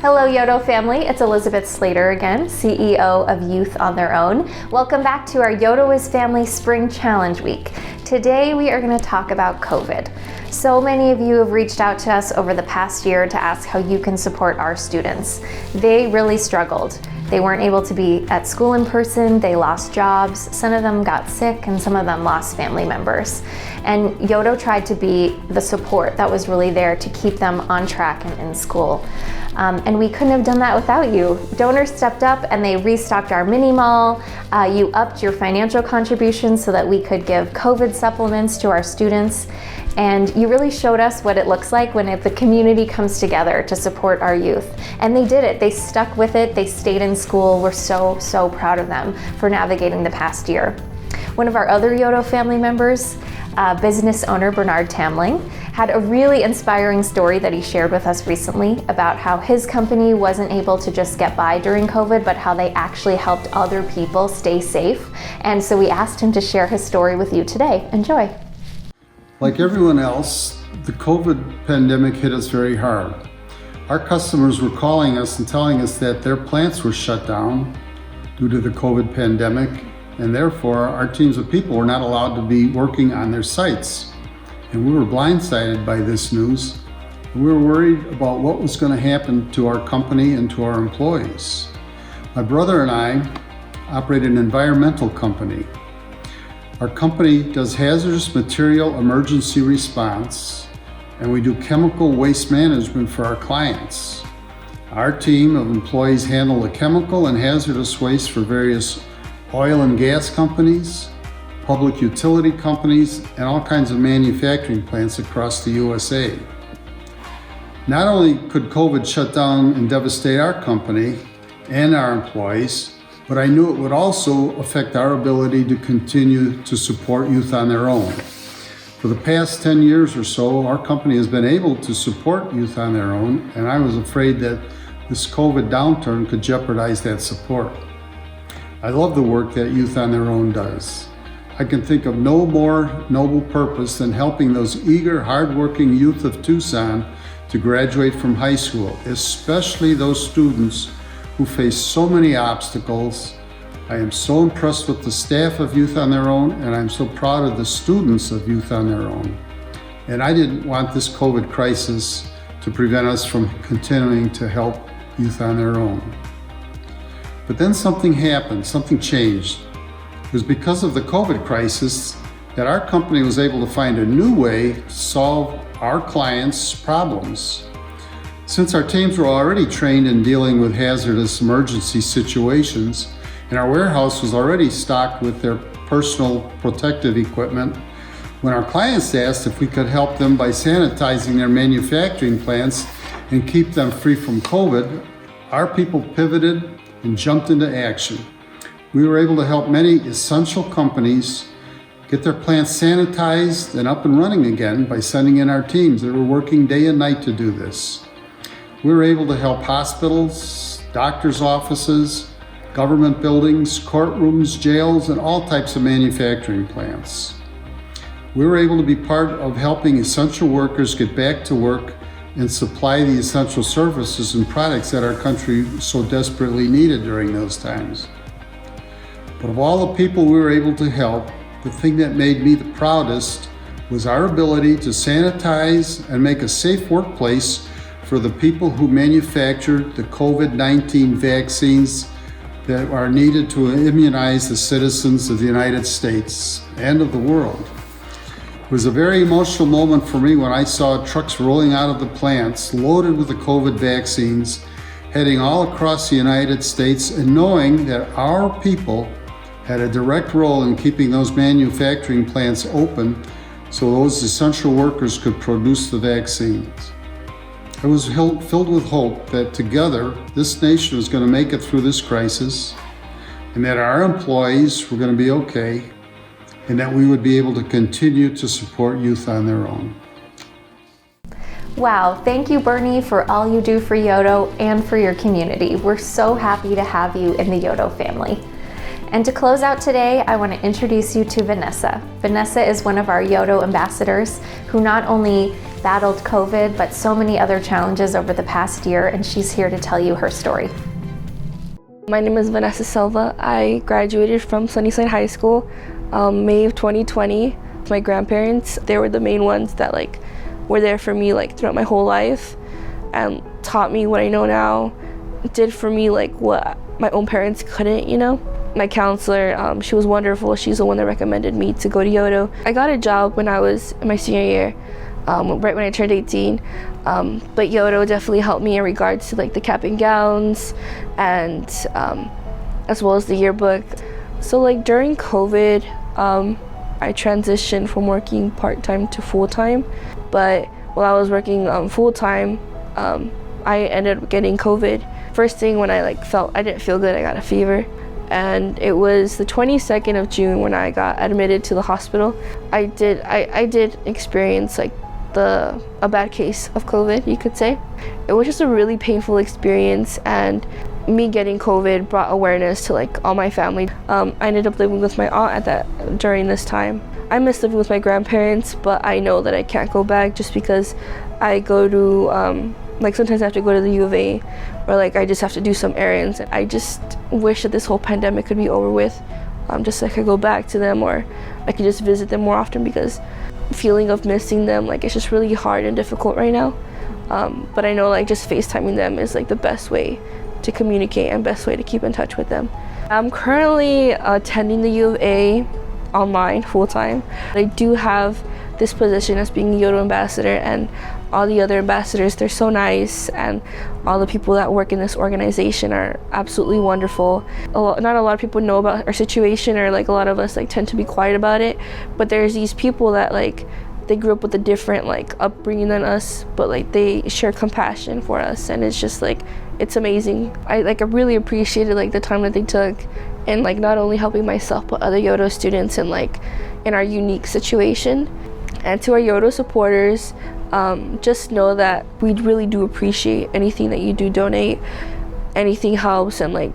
Hello YOTO family, it's Elizabeth Slater again, CEO of Youth on Their Own. Welcome back to our YOTO is Family Spring Challenge Week. Today we are going to talk about COVID. So many of you have reached out to us over the past year to ask how you can support our students. They really struggled. They weren't able to be at school in person, they lost jobs, some of them got sick, and some of them lost family members. And YOTO tried to be the support that was really there to keep them on track and in school. And we couldn't have done that without you. Donors stepped up and they restocked our mini mall. You upped your financial contributions so that we could give COVID supplements to our students. And you really showed us what it looks like when the community comes together to support our youth. And they did it. They stuck with it. They stayed in school. We're so proud of them for navigating the past year. One of our other YOTO family members, business owner Bernard Tamling, had a really inspiring story that he shared with us recently about how his company wasn't able to just get by during COVID, but how they actually helped other people stay safe. And so we asked him to share his story with you today. Enjoy. Like everyone else, the COVID pandemic hit us very hard. Our customers were calling us and telling us that their plants were shut down due to the COVID pandemic, and therefore our teams of people were not allowed to be working on their sites. And we were blindsided by this news. We were worried about what was going to happen to our company and to our employees. My brother and I operate an environmental company. Our company does hazardous material emergency response, and we do chemical waste management for our clients. Our team of employees handle the chemical and hazardous waste for various oil and gas companies, public utility companies, and all kinds of manufacturing plants across the USA. Not only could COVID shut down and devastate our company and our employees, but I knew it would also affect our ability to continue to support Youth on Their Own. For the past 10 years or so, our company has been able to support Youth on Their Own, and I was afraid that this COVID downturn could jeopardize that support. I love the work that Youth on Their Own does. I can think of no more noble purpose than helping those eager, hardworking youth of Tucson to graduate from high school, especially those students who face so many obstacles. I am so impressed with the staff of Youth on Their Own, and I'm so proud of the students of Youth on Their Own. And I didn't want this COVID crisis to prevent us from continuing to help Youth on Their Own. But then something happened, something changed. It was because of the COVID crisis that our company was able to find a new way to solve our clients' problems. Since our teams were already trained in dealing with hazardous emergency situations, and our warehouse was already stocked with their personal protective equipment, when our clients asked if we could help them by sanitizing their manufacturing plants and keep them free from COVID, our people pivoted and jumped into action. We were able to help many essential companies get their plants sanitized and up and running again by sending in our teams that were working day and night to do this. We were able to help hospitals, doctors' offices, government buildings, courtrooms, jails, and all types of manufacturing plants. We were able to be part of helping essential workers get back to work and supply the essential services and products that our country so desperately needed during those times. But of all the people we were able to help, the thing that made me the proudest was our ability to sanitize and make a safe workplace for the people who manufactured the COVID-19 vaccines that are needed to immunize the citizens of the United States and of the world. It was a very emotional moment for me when I saw trucks rolling out of the plants loaded with the COVID vaccines, heading all across the United States, and knowing that our people had a direct role in keeping those manufacturing plants open so those essential workers could produce the vaccines. I was filled with hope that together this nation was going to make it through this crisis, and that our employees were going to be okay, and that we would be able to continue to support Youth on Their Own. Wow, thank you Bernie for all you do for YOTO and for your community. We're so happy to have you in the YOTO family. And to close out today, I want to introduce you to Vanessa. Vanessa is one of our YOTO ambassadors who not only battled COVID, but so many other challenges over the past year, and she's here to tell you her story. My name is Vanessa Silva. I graduated from Sunnyside High School May of 2020. My grandparents, they were the main ones that were there for me throughout my whole life and taught me what I know now, did for me what my own parents couldn't, My counselor, she was wonderful. She's the one that recommended me to go to YOTO. I got a job when I was in my senior year, right when I turned 18. But YOTO definitely helped me in regards to the cap and gowns and as well as the yearbook. So during COVID, I transitioned from working part-time to full-time. But while I was working full-time, I ended up getting COVID. First thing when I I didn't feel good, I got a fever. And it was the 22nd of June when I got admitted to the hospital. I did experience a bad case of COVID, you could say. It was just a really painful experience, and me getting COVID brought awareness to all my family. I ended up living with my aunt during this time. I miss living with my grandparents, but I know that I can't go back just because I go to sometimes I have to go to the U of A, or I just have to do some errands. I just wish that this whole pandemic could be over with, just so I could go back to them, or I could just visit them more often, because feeling of missing them, it's just really hard and difficult right now. But I know just FaceTiming them is the best way to communicate and best way to keep in touch with them. I'm currently attending the U of A online full-time. I do have this position as being a YOTO ambassador, and all the other ambassadors, they're so nice, and all the people that work in this organization are absolutely wonderful. Not a lot of people know about our situation, or a lot of us tend to be quiet about it, but there's these people that they grew up with a different upbringing than us, but they share compassion for us, and it's just it's amazing. I really appreciated the time that they took, and not only helping myself but other YOTO students in our unique situation. And to our YOTO supporters, just know that we really do appreciate anything that you do donate. Anything helps, and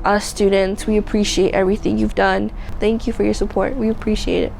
us students, we appreciate everything you've done. Thank you for your support. We appreciate it.